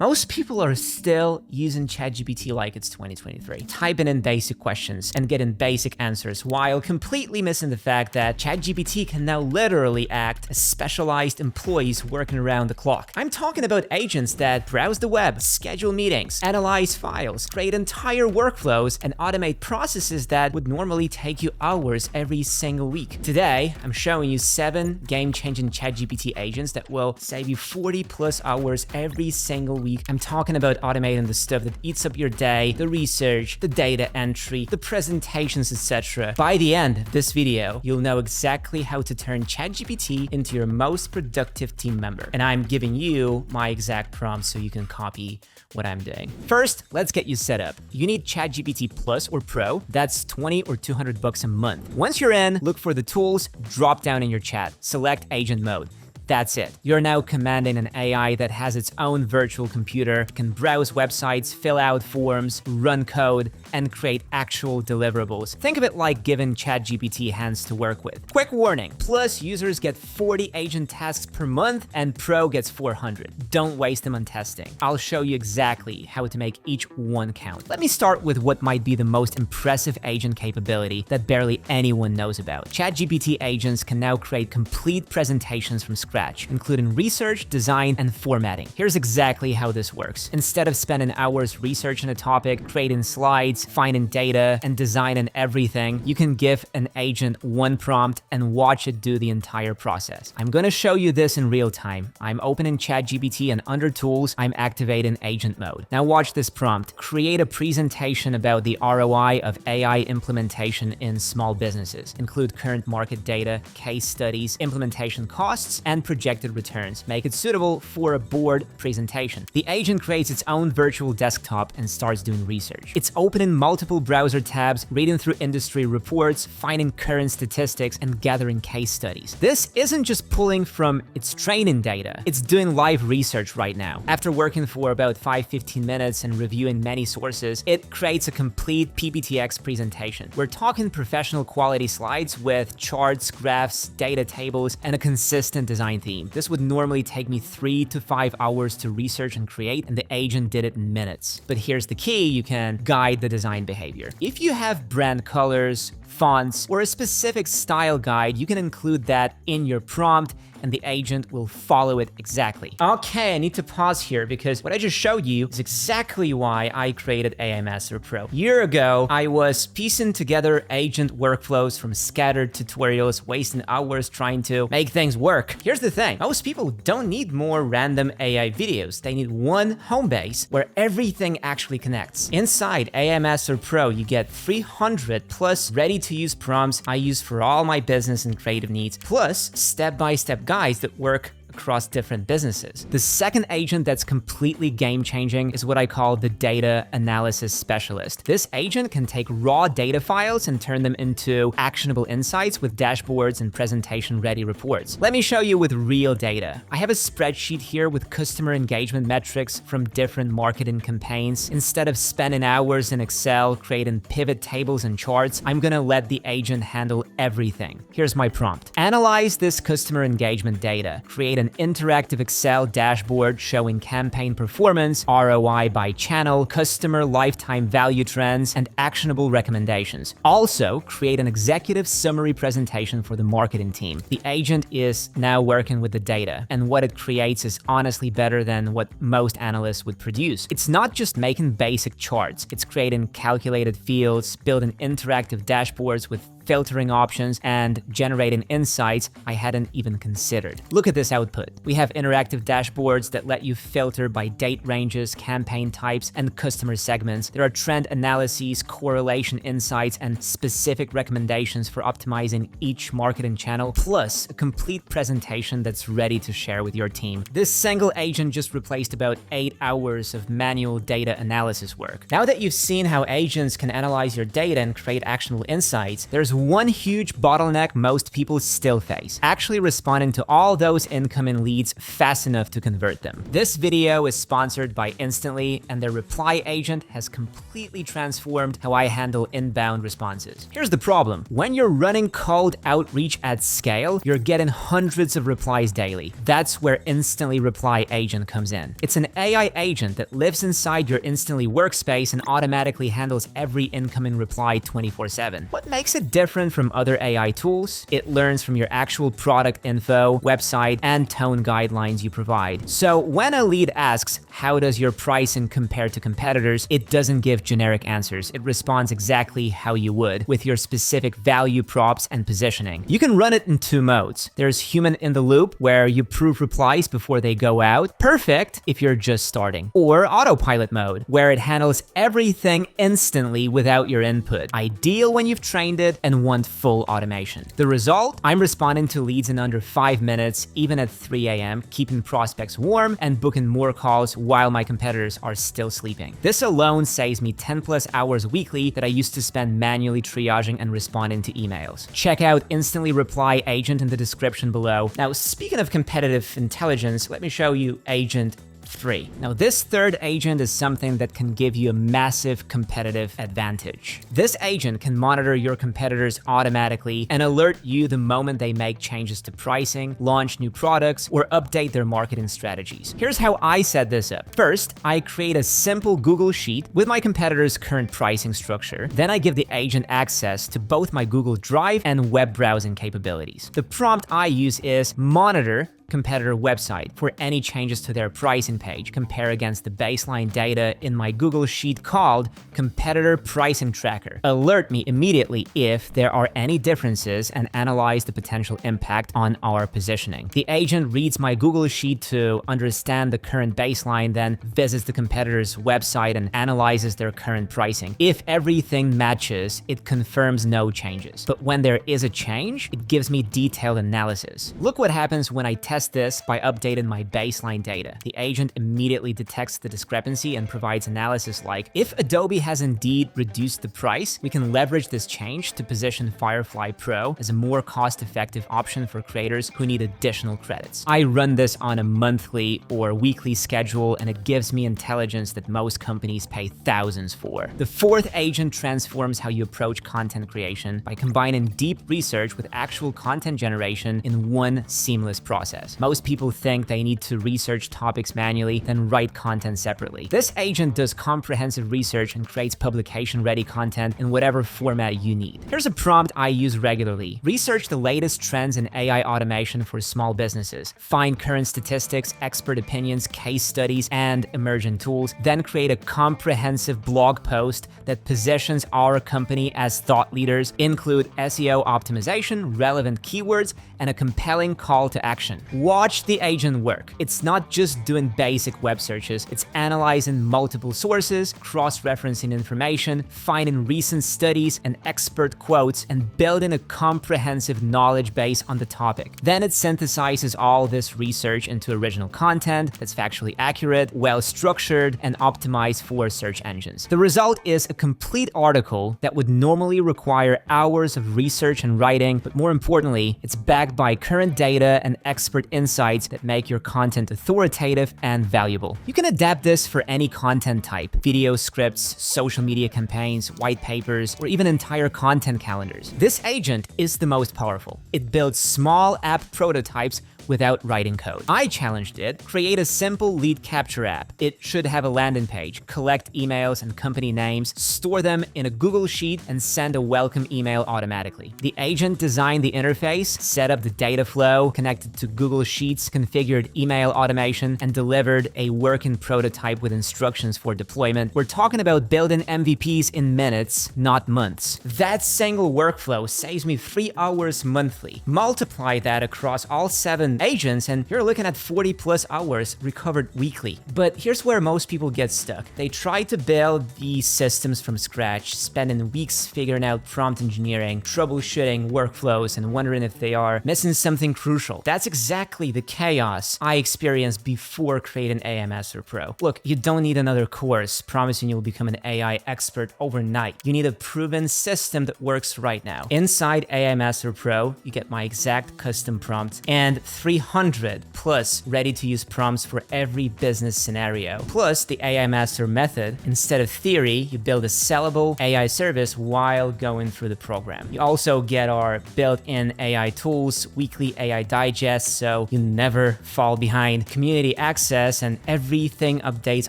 Most people are still using ChatGPT like it's 2023, typing in basic questions and getting basic answers while completely missing the fact that ChatGPT can now literally act as specialized employees working around the clock. I'm talking about agents that browse the web, schedule meetings, analyze files, create entire workflows, and automate processes that would normally take you hours every single week. Today, I'm showing you 7 game-changing ChatGPT agents that will save you 40+ hours every single week. I'm talking about automating the stuff that eats up your day, the research, the data entry, the presentations, etc. By the end of this video, you'll know exactly how to turn ChatGPT into your most productive team member. And I'm giving you my exact prompts so you can copy what I'm doing. First, let's get you set up. You need ChatGPT Plus or Pro. That's $20 or $200 a month. Once you're in, look for the tools, drop down in your chat, select agent mode. That's it. You're now commanding an AI that has its own virtual computer, can browse websites, fill out forms, run code, and create actual deliverables. Think of it like giving ChatGPT hands to work with. Quick warning, Plus users get 40 agent tasks per month and Pro gets 400. Don't waste them on testing. I'll show you exactly how to make each one count. Let me start with what might be the most impressive agent capability that barely anyone knows about. ChatGPT agents can now create complete presentations from scratch, including research, design, and formatting. Here's exactly how this works. Instead of spending hours researching a topic, creating slides, finding data, and designing everything, you can give an agent one prompt and watch it do the entire process. I'm going to show you this in real time. I'm opening ChatGPT, and under Tools, I'm activating agent mode. Now watch this prompt. Create a presentation about the ROI of AI implementation in small businesses. Include current market data, case studies, implementation costs, and projected returns. Make it suitable for a board presentation. The agent creates its own virtual desktop and starts doing research. It's opening multiple browser tabs, reading through industry reports, finding current statistics, and gathering case studies. This isn't just pulling from its training data, it's doing live research right now. After working for about 5-15 minutes and reviewing many sources, it creates a complete PPTX presentation. We're talking professional quality slides with charts, graphs, data tables, and a consistent design theme. This would normally take me 3 to 5 hours to research and create, and the agent did it in minutes. But here's the key, you can guide the design behavior. If you have brand colors, fonts, or a specific style guide, you can include that in your prompt and the agent will follow it exactly. Okay, I need to pause here because what I just showed you is exactly why I created AI Master Pro. A year ago, I was piecing together agent workflows from scattered tutorials, wasting hours trying to make things work. Here's the thing, most people don't need more random AI videos. They need one home base where everything actually connects. Inside AI Master Pro, you get 300 plus ready-to-use prompts I use for all my business and creative needs, plus step-by-step guides that work across different businesses. The second agent that's completely game-changing is what I call the data analysis specialist. This agent can take raw data files and turn them into actionable insights with dashboards and presentation-ready reports. Let me show you with real data. I have a spreadsheet here with customer engagement metrics from different marketing campaigns. Instead of spending hours in Excel creating pivot tables and charts, I'm gonna let the agent handle everything. Here's my prompt. Analyze this customer engagement data. Create an interactive Excel dashboard showing campaign performance, ROI by channel, customer lifetime value trends, and actionable recommendations. Also, create an executive summary presentation for the marketing team. The agent is now working with the data, and what it creates is honestly better than what most analysts would produce. It's not just making basic charts, it's creating calculated fields, building interactive dashboards with filtering options, and generating insights I hadn't even considered. Look at this output. We have interactive dashboards that let you filter by date ranges, campaign types, and customer segments. There are trend analyses, correlation insights, and specific recommendations for optimizing each marketing channel, plus a complete presentation that's ready to share with your team. This single agent just replaced about 8 hours of manual data analysis work. Now that you've seen how agents can analyze your data and create actionable insights, there's one huge bottleneck most people still face: actually responding to all those incoming leads fast enough to convert them. This video is sponsored by Instantly, and their reply agent has completely transformed how I handle inbound responses. Here's the problem: when you're running cold outreach at scale, you're getting hundreds of replies daily. That's where Instantly Reply Agent comes in. It's an AI agent that lives inside your Instantly workspace and automatically handles every incoming reply 24/7. What makes it different from other AI tools? It learns from your actual product info, website, and tone guidelines you provide. So when a lead asks, "How does your pricing compare to competitors?" it doesn't give generic answers. It responds exactly how you would, with your specific value props and positioning. You can run it in two modes. There's human in the loop, where you prove replies before they go out. Perfect if you're just starting. Or autopilot mode, where it handles everything instantly without your input. Ideal when you've trained it and want full automation. The result? I'm responding to leads in under 5 minutes, even at 3 a.m., keeping prospects warm and booking more calls while my competitors are still sleeping. This alone saves me 10+ hours weekly that I used to spend manually triaging and responding to emails. Check out Instantly Reply Agent in the description below. Now, speaking of competitive intelligence, let me show you Agent 3. Now, this third agent is something that can give you a massive competitive advantage. This agent can monitor your competitors automatically and alert you the moment they make changes to pricing, launch new products, or update their marketing strategies. Here's how I set this up. First, I create a simple Google Sheet with my competitors' current pricing structure. Then I give the agent access to both my Google Drive and web browsing capabilities. The prompt I use is monitor competitor website for any changes to their pricing page. Compare against the baseline data in my Google Sheet called Competitor Pricing Tracker. Alert me immediately if there are any differences and analyze the potential impact on our positioning. The agent reads my Google Sheet to understand the current baseline, then visits the competitor's website and analyzes their current pricing. If everything matches, it confirms no changes. But when there is a change, it gives me detailed analysis. Look what happens when I test this by updating my baseline data. The agent immediately detects the discrepancy and provides analysis like, if Adobe has indeed reduced the price, we can leverage this change to position Firefly Pro as a more cost-effective option for creators who need additional credits. I run this on a monthly or weekly schedule, and it gives me intelligence that most companies pay thousands for. The fourth agent transforms how you approach content creation by combining deep research with actual content generation in one seamless process. Most people think they need to research topics manually, then write content separately. This agent does comprehensive research and creates publication-ready content in whatever format you need. Here's a prompt I use regularly. Research the latest trends in AI automation for small businesses. Find current statistics, expert opinions, case studies, and emerging tools. Then create a comprehensive blog post that positions our company as thought leaders. Include SEO optimization, relevant keywords, and a compelling call to action. Watch the agent work. It's not just doing basic web searches, it's analyzing multiple sources, cross-referencing information, finding recent studies and expert quotes, and building a comprehensive knowledge base on the topic. Then it synthesizes all this research into original content that's factually accurate, well-structured, and optimized for search engines. The result is a complete article that would normally require hours of research and writing, but more importantly, it's backed by current data and expert insights that make your content authoritative and valuable. You can adapt this for any content type: video scripts, social media campaigns, white papers, or even entire content calendars. This agent is the most powerful. It builds small app prototypes without writing code. I challenged it: create a simple lead capture app. It should have a landing page, collect emails and company names, store them in a Google Sheet, and send a welcome email automatically. The agent designed the interface, set up the data flow, connected to Google Sheets, configured email automation, and delivered a working prototype with instructions for deployment. We're talking about building MVPs in minutes, not months. That single workflow saves me 3 hours monthly. Multiply that across all 7 different agents, and you're looking at 40 plus hours recovered weekly. But here's where most people get stuck. They try to build these systems from scratch, spending weeks figuring out prompt engineering, troubleshooting workflows, and wondering if they are missing something crucial. That's exactly the chaos I experienced before creating AI Master Pro. Look, you don't need another course promising you'll become an AI expert overnight. You need a proven system that works right now. Inside AI Master Pro, you get my exact custom prompts and 300 plus ready-to-use prompts for every business scenario. Plus, the AI Master method. Instead of theory, you build a sellable AI service while going through the program. You also get our built-in AI tools, weekly AI digests, so you never fall behind, community access, and everything updates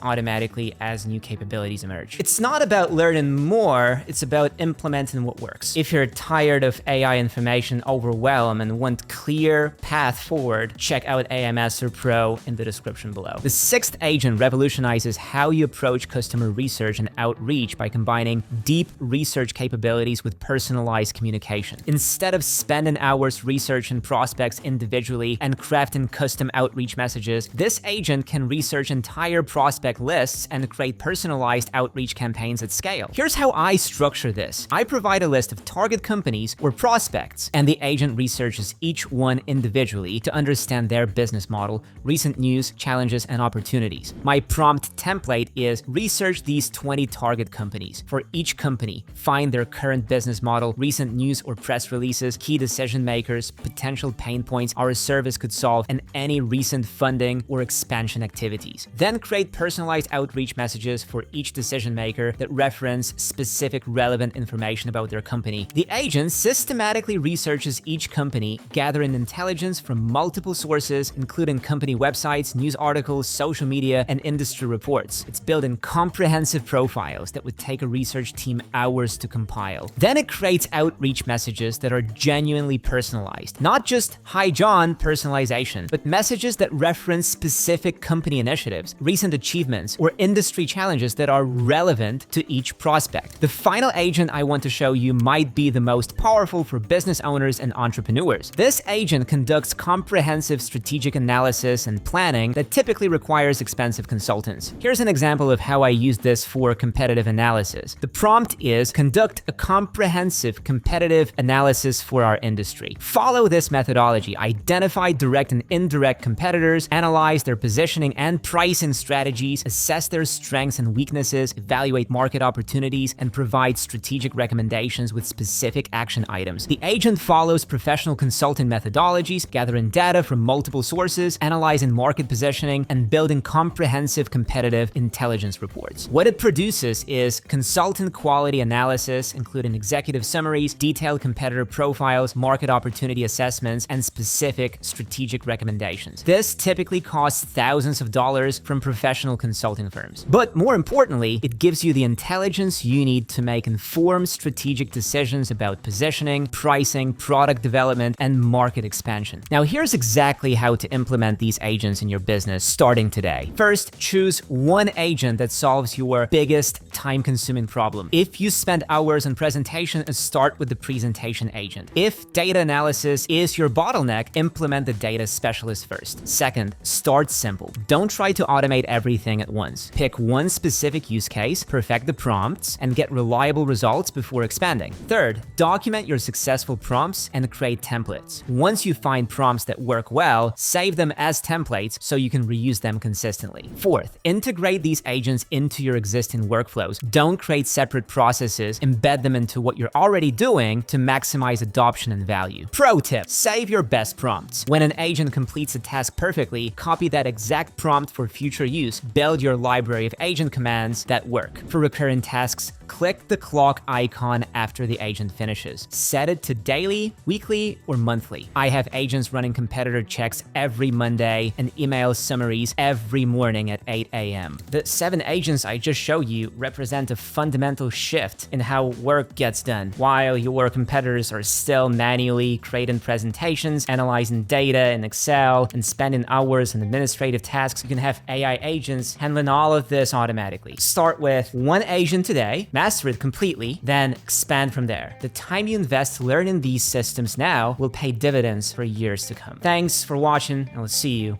automatically as new capabilities emerge. It's not about learning more, it's about implementing what works. If you're tired of AI information overwhelm and want clear path forward, check out AI Master Pro in the description below. The sixth agent revolutionizes how you approach customer research and outreach by combining deep research capabilities with personalized communication. Instead of spending hours researching prospects individually and crafting custom outreach messages, this agent can research entire prospect lists and create personalized outreach campaigns at scale. Here's how I structure this. I provide a list of target companies or prospects, and the agent researches each one individually to understand their business model, recent news, challenges, and opportunities. My prompt template is research these 20 target companies. For each company, find their current business model, recent news or press releases, key decision makers, potential pain points our service could solve, and any recent funding or expansion activities. Then create personalized outreach messages for each decision maker that reference specific relevant information about their company. The agent systematically researches each company, gathering intelligence from multiple sources, including company websites, news articles, social media, and industry reports. It's building comprehensive profiles that would take a research team hours to compile. Then it creates outreach messages that are genuinely personalized. Not just "Hi John" personalization, but messages that reference specific company initiatives, recent achievements, or industry challenges that are relevant to each prospect. The final agent I want to show you might be the most powerful for business owners and entrepreneurs. This agent conducts comprehensive strategic analysis and planning that typically requires expensive consultants. Here's an example of how I use this for competitive analysis. The prompt is conduct a comprehensive competitive analysis for our industry. Follow this methodology. Identify direct and indirect competitors, analyze their positioning and pricing strategies, assess their strengths and weaknesses, evaluate market opportunities, and provide strategic recommendations with specific action items. The agent follows professional consulting methodologies, gathering data from multiple sources, analyzing market positioning, and building comprehensive competitive intelligence reports. What it produces is consultant quality analysis, including executive summaries, detailed competitor profiles, market opportunity assessments, and specific strategic recommendations. This typically costs thousands of dollars from professional consulting firms. But more importantly, it gives you the intelligence you need to make informed strategic decisions about positioning, pricing, product development, and market expansion. Now, here's exactly how to implement these agents in your business starting today. First, choose one agent that solves your biggest time-consuming problem. If you spend hours on presentation, start with the presentation agent. If data analysis is your bottleneck, implement the data specialist first. Second, start simple. Don't try to automate everything at once. Pick one specific use case, perfect the prompts, and get reliable results before expanding. Third, document your successful prompts and create templates. Once you find prompts that work well, save them as templates so you can reuse them consistently. Fourth, integrate these agents into your existing workflows. Don't create separate processes, embed them into what you're already doing to maximize adoption and value. Pro tip, save your best prompts. When an agent completes a task perfectly, copy that exact prompt for future use. Build your library of agent commands that work. For recurring tasks, click the clock icon after the agent finishes. Set it to daily, weekly, or monthly. I have agents running competitor checks every Monday and email summaries every morning at 8 a.m. The 7 agents I just showed you represent a fundamental shift in how work gets done. While your competitors are still manually creating presentations, analyzing data in Excel, and spending hours on administrative tasks, you can have AI agents handling all of this automatically. Start with one agent today, master it completely, then expand from there. The time you invest learning these systems now will pay dividends for years to come. Thanks for watching, and we'll see you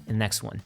in the next one.